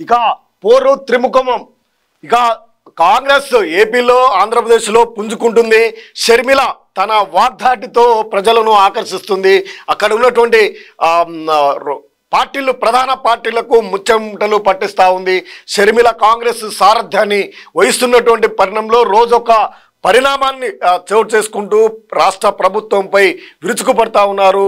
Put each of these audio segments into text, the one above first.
ఇక పోరు త్రిముఖమం. ఇక కాంగ్రెస్ ఏపీలో ఆంధ్రప్రదేశ్లో పుంజుకుంటుంది. షర్మిల తన వాగ్దాటితో ప్రజలను ఆకర్షిస్తుంది. అక్కడ ఉన్నటువంటి పార్టీలు ప్రధాన పార్టీలకు ముచ్చమటలు పట్టిస్తూ ఉంది. షర్మిల కాంగ్రెస్ సారథ్యాన్ని వహిస్తున్నటువంటి పరిణామంలో రోజొక పరిణామాన్ని చోటు చేసుకుంటూ రాష్ట్ర ప్రభుత్వంపై విరుచుకుపడతా ఉన్నారు.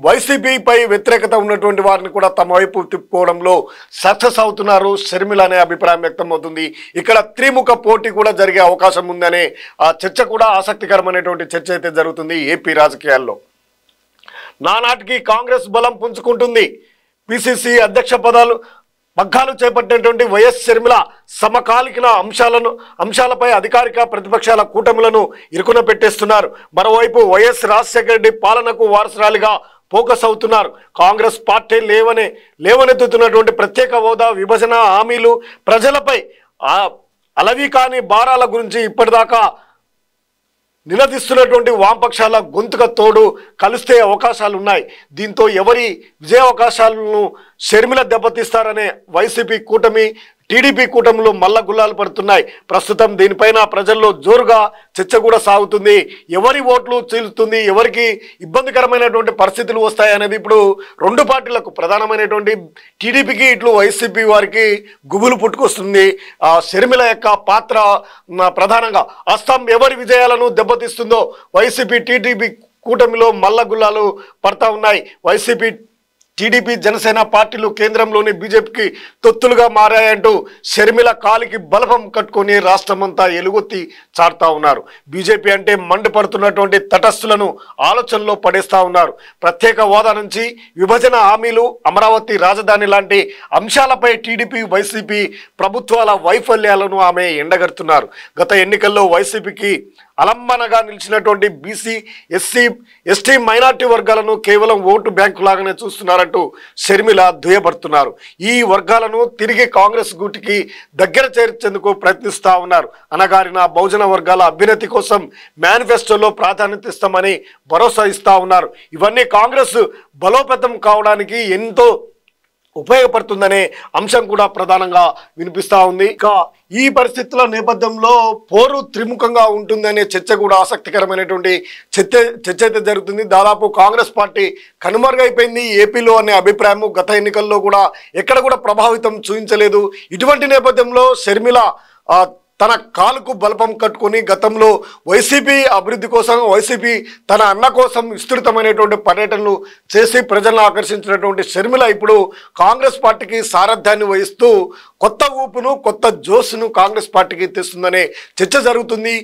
వైసీపీపై వ్యతిరేకత ఉన్నటువంటి వారిని కూడా తమ వైపు తిప్పుకోవడంలో సక్సెస్ అవుతున్నారు షర్మిల అనే అభిప్రాయం వ్యక్తం అవుతుంది. ఇక్కడ త్రిముఖ పోటీ కూడా జరిగే అవకాశం ఉందనే చర్చ కూడా ఆసక్తికరమైనటువంటి చర్చ అయితే జరుగుతుంది ఏపీ రాజకీయాల్లో. నానాటికి కాంగ్రెస్ బలం పుంజుకుంటుంది. పిసిసి అధ్యక్ష పగ్గాలు చేపట్టినటువంటి వైఎస్ షర్మిల సమకాలీన అంశాలపై అధికారిక ప్రతిపక్షాల కూటమిలను ఇరుకున పెట్టేస్తున్నారు. మరోవైపు వైఎస్ రాజశేఖర రెడ్డి పాలనకు వారసురాలిగా ఫోకస్ అవుతున్నారు. కాంగ్రెస్ పార్టీ లేవనెత్తుతున్నటువంటి ప్రత్యేక హోదా, విభజన హామీలు, ప్రజలపై అలవి కాని భారాల గురించి ఇప్పటిదాకా నిలదీస్తున్నటువంటి వామపక్షాల గొంతుక తోడు కలిస్తే అవకాశాలు ఉన్నాయి. దీంతో ఎవరి విజయ అవకాశాలను షర్మిల దెబ్బతీస్తారనే వైసీపీ కూటమి టీడీపీ కూటమిలో మల్ల గుల్లాలు పడుతున్నాయి. ప్రస్తుతం దీనిపైన ప్రజల్లో జోరుగా చర్చ కూడా సాగుతుంది. ఎవరి ఓట్లు చీలుతుంది, ఎవరికి ఇబ్బందికరమైనటువంటి పరిస్థితులు వస్తాయనేది ఇప్పుడు రెండు పార్టీలకు ప్రధానమైనటువంటి టీడీపీకి ఇట్లు వైసీపీ వారికి గుబులు పుట్టుకొస్తుంది. షర్మిల యొక్క పాత్ర ప్రధానంగా అస్సాం ఎవరి విజయాలను దెబ్బతీస్తుందో వైసీపీ టీడీపీ కూటమిలో మల్ల గుల్లాలు పడతా ఉన్నాయి. వైసీపీ టీడీపీ జనసేన పార్టీలు కేంద్రంలోని బీజేపీకి తొత్తులుగా మారాయంటూ షర్మిల కాలికి బలపం కట్టుకొని రాష్ట్రమంతా ఎలుగొత్తి చాటుతా ఉన్నారు. బీజేపీ అంటే మండిపడుతున్నటువంటి తటస్థులను ఆలోచనలో పడేస్తూ ఉన్నారు. ప్రత్యేక హోదా నుంచి విభజన హామీలు, అమరావతి రాజధాని లాంటి అంశాలపై టీడీపీ వైసీపీ ప్రభుత్వాల వైఫల్యాలను ఆమె ఎండగడుతున్నారు. గత ఎన్నికల్లో వైసీపీకి అలంబనగా నిలిచినటువంటి బీసీ, ఎస్సీ, ఎస్టీ, మైనార్టీ వర్గాలను కేవలం ఓటు బ్యాంకు లాగానే చూస్తున్నారంటూ షర్మిల దుయ్యబడుతున్నారు. ఈ వర్గాలను తిరిగి కాంగ్రెస్ గూటికి దగ్గర చేర్చేందుకు ప్రయత్నిస్తూ ఉన్నారు. అనగారిన బహుజన వర్గాల అభ్యున్నతి కోసం మేనిఫెస్టోలో ప్రాధాన్యత ఇస్తామని భరోసా ఇస్తూ ఉన్నారు. ఇవన్నీ కాంగ్రెస్ బలోపేతం కావడానికి ఎంతో ఉపయోగపడుతుందనే అంశం కూడా ప్రధానంగా వినిపిస్తూ ఉంది. ఇక ఈ పరిస్థితుల నేపథ్యంలో పోరు త్రిముఖంగా ఉంటుందనే చర్చ కూడా ఆసక్తికరమైనటువంటి చర్చ అయితే జరుగుతుంది. దాదాపు కాంగ్రెస్ పార్టీ కనుమరుగైపోయింది ఏపీలో అనే అభిప్రాయం గత ఎన్నికల్లో కూడా ఎక్కడ కూడా ప్రభావితం చూపించలేదు. ఇటువంటి నేపథ్యంలో షర్మిల తన కాలుకు బలపం కట్టుకొని గతంలో వైసీపీ అభివృద్ధి కోసం, వైసీపీ తన అన్న కోసం విస్తృతమైనటువంటి పర్యటనలు చేసి ప్రజలను ఆకర్షించినటువంటి షర్మిల ఇప్పుడు కాంగ్రెస్ పార్టీకి సారథ్యాన్ని వహిస్తూ కొత్త ఊపును, కొత్త జోస్ను కాంగ్రెస్ పార్టీకి తెస్తుందనే చర్చ జరుగుతుంది.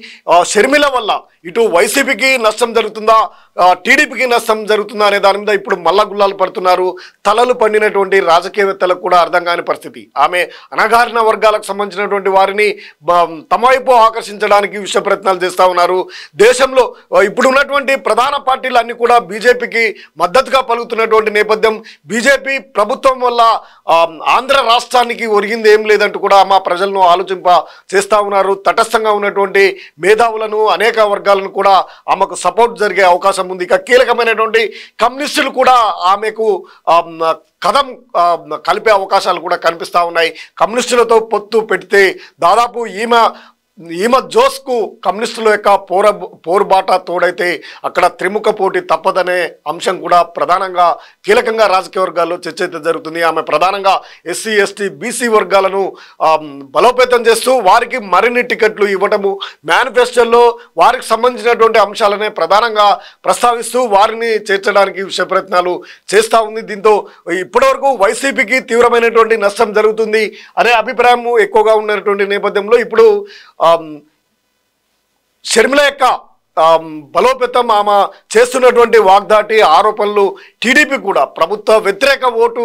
షర్మిల వల్ల ఇటు వైసీపీకి నష్టం జరుగుతుందా, టీడీపీకి నష్టం జరుగుతుందా అనే దాని మీద ఇప్పుడు మల్ల గుల్లాలు పడుతున్నారు. తలలు పండినటువంటి రాజకీయవేత్తలకు కూడా అర్థం కాని పరిస్థితి. ఆమె అణగారిన వర్గాలకు సంబంధించినటువంటి వారిని తమ వైపు ఆకర్షించడానికి విశ్వ ప్రయత్నాలు చేస్తూ ఉన్నారు. దేశంలో ఇప్పుడు ఉన్నటువంటి ప్రధాన పార్టీలు అన్ని కూడా బీజేపీకి మద్దతుగా పలుకుతున్నటువంటి నేపథ్యం. బీజేపీ ప్రభుత్వం వల్ల ఆంధ్ర రాష్ట్రానికి ఒరిగింది ఏం లేదంటూ కూడా మా ప్రజలను ఆలోచింప చేస్తూ ఉన్నారు. తటస్థంగా ఉన్నటువంటి మేధావులను, అనేక వర్గాలను కూడా ఆమెకు సపోర్ట్ జరిగే అవకాశం ఉంది. ఇక కీలకమైనటువంటి కమ్యూనిస్టులు కూడా ఆమెకు కదం కలిపే అవకాశాలు కూడా కనిపిస్తూ ఉన్నాయి. కమ్యూనిస్టులతో పొత్తు పెడితే దాదాపు ఈమె జోస్కు కమ్యూనిస్టుల యొక్క పోరుబాట తోడైతే అక్కడ త్రిముఖ పోటీ తప్పదనే అంశం కూడా ప్రధానంగా కీలకంగా రాజకీయ వర్గాల్లో చర్చ అయితే జరుగుతుంది. ఆమె ప్రధానంగా ఎస్సీ, ఎస్టీ, బీసీ వర్గాలను బలోపేతం చేస్తూ వారికి మరిన్ని టికెట్లు ఇవ్వటము, మేనిఫెస్టోలో వారికి సంబంధించినటువంటి అంశాలనే ప్రధానంగా ప్రస్తావిస్తూ వారిని చేర్చడానికి విషయ ప్రయత్నాలు చేస్తూ ఉంది. దీంతో ఇప్పటివరకు వైసీపీకి తీవ్రమైనటువంటి నష్టం జరుగుతుంది అనే అభిప్రాయం ఎక్కువగా ఉన్నటువంటి నేపథ్యంలో ఇప్పుడు షర్మిల యొక్క బలోపేతం, ఆమె చేస్తున్నటువంటి వాగ్దాటి ఆరోపణలు టీడీపీ కూడా ప్రభుత్వ వ్యతిరేక ఓటు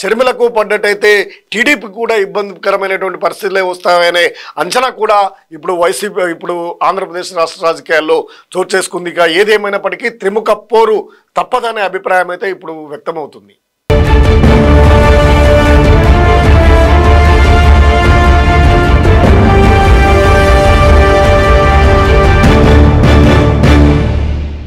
షర్మిలకు పడ్డట్టయితే టీడీపీ కూడా ఇబ్బందికరమైనటువంటి పరిస్థితులే వస్తాయనే అంచనా కూడా ఇప్పుడు ఆంధ్రప్రదేశ్ రాష్ట్ర రాజకీయాల్లో చోటు చేసుకుంది. ఇక ఏదేమైనప్పటికీ త్రిముఖ పోరు తప్పదనే అభిప్రాయం అయితే ఇప్పుడు వ్యక్తమవుతుంది.